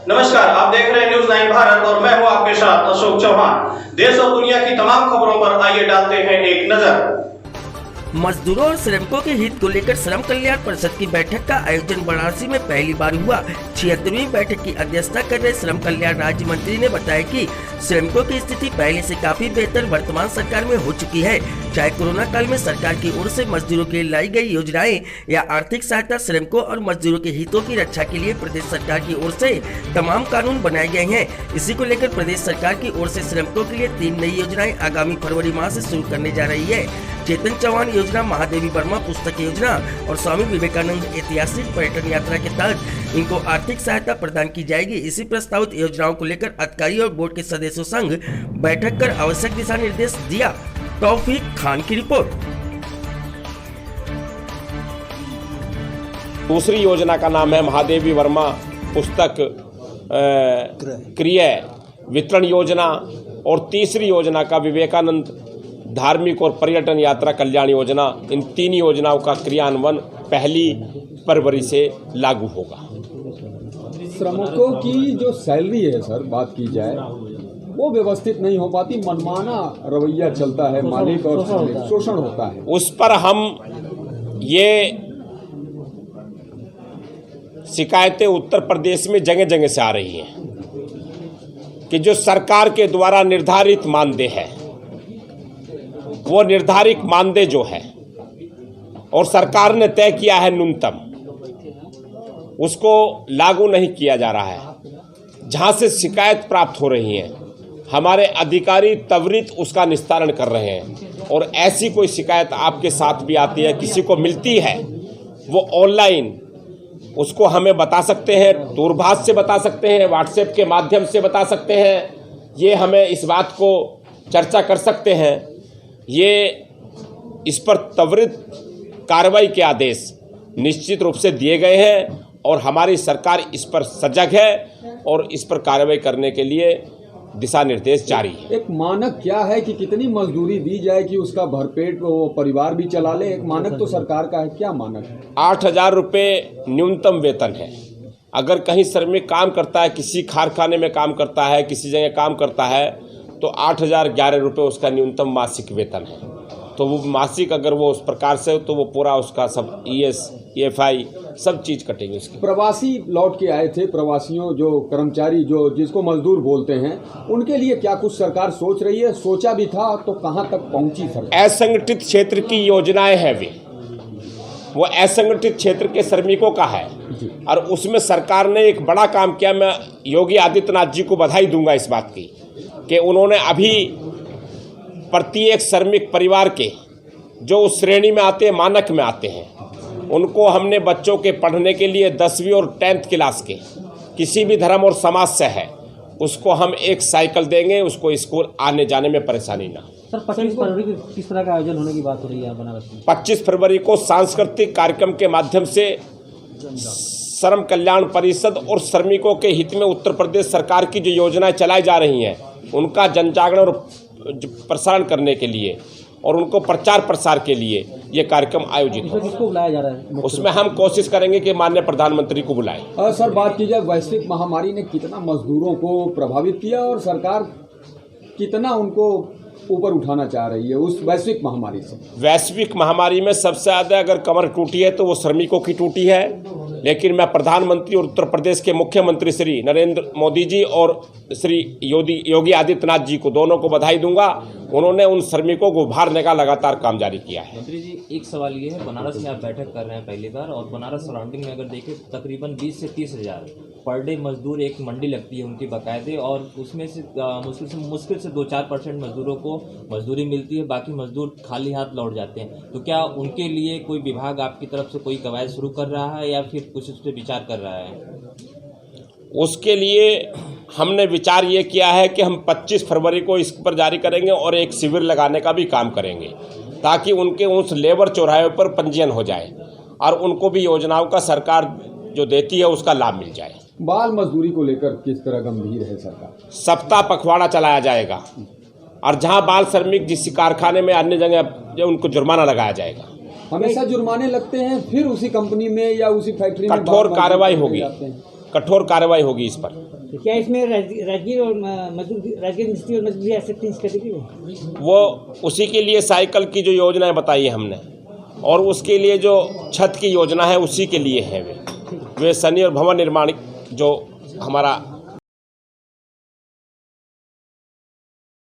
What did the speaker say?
नमस्कार, आप देख रहे हैं न्यूज़ 9 भारत और मैं हूं आपके साथ अशोक चौहान। देश और दुनिया की तमाम खबरों पर आइए डालते हैं एक नजर। मजदूरों और श्रमिकों के हित को लेकर श्रम कल्याण परिषद की बैठक का आयोजन वाराणसी में पहली बार हुआ। 76वीं बैठक की अध्यक्षता कर रहे श्रम कल्याण राज्य मंत्री ने बताया कि श्रमिकों की स्थिति पहले से काफी बेहतर वर्तमान सरकार में हो चुकी है। चाहे कोरोना काल में सरकार की ओर से मजदूरों के लिए लाई गई योजनाएं या आर्थिक सहायता, श्रमिकों और मजदूरों के हितों की रक्षा के लिए प्रदेश सरकार की ओर से तमाम कानून बनाए गए हैं। इसी को लेकर प्रदेश सरकार की ओर से श्रमिकों के लिए 3 नई योजनाएं आगामी फरवरी माह से शुरू करने जा रही है। चेतन चौहान योजना, महादेवी वर्मा पुस्तक योजना और स्वामी विवेकानंद ऐतिहासिक पर्यटन यात्रा के तहत इनको आर्थिक सहायता प्रदान की जाएगी। इसी प्रस्तावित योजनाओं को लेकर अधिकारी और बोर्ड के सदस्यों संग बैठक कर आवश्यक दिशा निर्देश दिया। तौफीक खान की रिपोर्ट। दूसरी योजना का नाम है महादेवी वर्मा पुस्तक क्रय वितरण योजना और तीसरी योजना का विवेकानंद धार्मिक और पर्यटन यात्रा कल्याण योजना। इन 3 योजनाओं का क्रियान्वयन 1 फरवरी से लागू होगा। श्रमिकों की जो सैलरी है सर, बात की जाए वो व्यवस्थित नहीं हो पाती, मनमाना रवैया चलता है, मालिक और शोषण होता है। उस पर हम ये शिकायतें उत्तर प्रदेश में जगह जगह से आ रही हैं कि जो सरकार के द्वारा निर्धारित मानदेय है, वो निर्धारित मानदेय जो है और सरकार ने तय किया है न्यूनतम, उसको लागू नहीं किया जा रहा है। जहां से शिकायत प्राप्त हो रही है, हमारे अधिकारी त्वरित उसका निस्तारण कर रहे हैं। और ऐसी कोई शिकायत आपके साथ भी आती है, किसी को मिलती है, वो ऑनलाइन उसको हमें बता सकते हैं, दूरभाष से बता सकते हैं, व्हाट्सएप के माध्यम से बता सकते हैं। ये हमें इस बात को चर्चा कर सकते हैं। ये इस पर त्वरित कार्रवाई के आदेश निश्चित रूप से दिए गए हैं और हमारी सरकार इस पर सजग है और इस पर कार्रवाई करने के लिए दिशा निर्देश जारी है। एक मानक क्या है कि कितनी मजदूरी दी जाए कि उसका भरपेट वो परिवार भी चला ले? एक मानक तो सरकार का है, क्या मानक है? 8,000 रुपये न्यूनतम वेतन है। अगर कहीं श्रमिक काम करता है, किसी कारखाने में काम करता है, किसी जगह काम करता है, तो 8,011 रुपये उसका न्यूनतम मासिक वेतन है। तो वो मासिक अगर वो उस प्रकार से, तो वो पूरा उसका सब ES, EFI सब चीज़ कटेंगे उसकी। प्रवासी लौट के आए थे, प्रवासियों जो कर्मचारी जो जिसको मजदूर बोलते हैं, उनके लिए क्या कुछ सरकार सोच रही है? सोचा भी था तो कहाँ तक पहुँची सरकार? असंगठित क्षेत्र की योजनाएं हैं, वो असंगठित क्षेत्र के श्रमिकों का है और उसमें सरकार ने एक बड़ा काम किया। मैं योगी आदित्यनाथ जी को बधाई दूंगा इस बात की कि उन्होंने अभी प्रत्येक श्रमिक परिवार के जो उस श्रेणी में आते हैं, मानक में आते हैं, उनको हमने बच्चों के पढ़ने के लिए 10वीं और 10th क्लास के किसी भी धर्म और समाज से है, उसको हम एक साइकिल देंगे, उसको स्कूल आने जाने में परेशानी ना। सर 25 फरवरी को किस तरह का आयोजन होने की बात हो रही है बनारस में? 25 फरवरी को सांस्कृतिक कार्यक्रम के माध्यम से श्रम कल्याण परिषद और श्रमिकों के हित में उत्तर प्रदेश सरकार की जो योजनाएं चलाई जा रही हैं, उनका जन जागरण और प्रसारण करने के लिए और उनको प्रचार प्रसार के लिए ये कार्यक्रम आयोजित है। किसको बुलाया जा रहा है? उसमें हम कोशिश करेंगे कि माननीय प्रधानमंत्री को बुलाएं। सर, बात की जाए वैश्विक महामारी ने कितना मजदूरों को प्रभावित किया और सरकार कितना उनको ऊपर उठाना चाह रही है उस वैश्विक महामारी से? वैश्विक महामारी में सबसे ज़्यादा अगर कमर टूटी है तो वो श्रमिकों की टूटी है। लेकिन मैं प्रधानमंत्री और उत्तर प्रदेश के मुख्यमंत्री श्री नरेंद्र मोदी जी और श्री योगी आदित्यनाथ जी को, दोनों को बधाई दूंगा। उन्होंने उन श्रमिकों को उभारने का लगातार काम जारी किया है। मंत्री जी, एक सवाल ये है, बनारस में आप बैठक कर रहे हैं पहली बार और बनारस सराउंडिंग में अगर देखें तकरीबन 20 से 30 हज़ार पर डे मजदूर एक मंडी लगती है उनकी बाकायदे, और उसमें से मुश्किल से 2-4% मजदूरों को मजदूरी मिलती है, बाकी मजदूर खाली हाथ लौट जाते हैं। तो क्या उनके लिए कोई विभाग आपकी तरफ से कोई कवायद शुरू कर रहा है या फिर कुछ उस पर विचार कर रहा है? उसके लिए हमने विचार ये किया है कि हम 25 फरवरी को इस पर जारी करेंगे और एक शिविर लगाने का भी काम करेंगे ताकि उनके उस लेबर चौराहे पर पंजीयन हो जाए और उनको भी योजनाओं का सरकार जो देती है उसका लाभ मिल जाए। बाल मजदूरी को लेकर किस तरह गंभीर है सरकार? सप्ताह पखवाड़ा चलाया जाएगा और जहां बाल श्रमिक जिस कारखाने में अन्य जगह उनको जुर्माना लगाया जाएगा। हमेशा जुर्माने लगते हैं, फिर उसी कंपनी में या उसी फैक्ट्री में कठोर कार्रवाई होगी। कठोर कार्रवाई होगी इस पर। तो क्या इसमें राजगीर और राजगीर मिस्त्री और मजदूर आ सकते हैं इस कैटेगरी में? वो उसी के लिए साइकिल की जो योजनाएं बताई है हमने, और उसके लिए जो छत की योजना है उसी के लिए है वे शनि और भवन निर्माण जो हमारा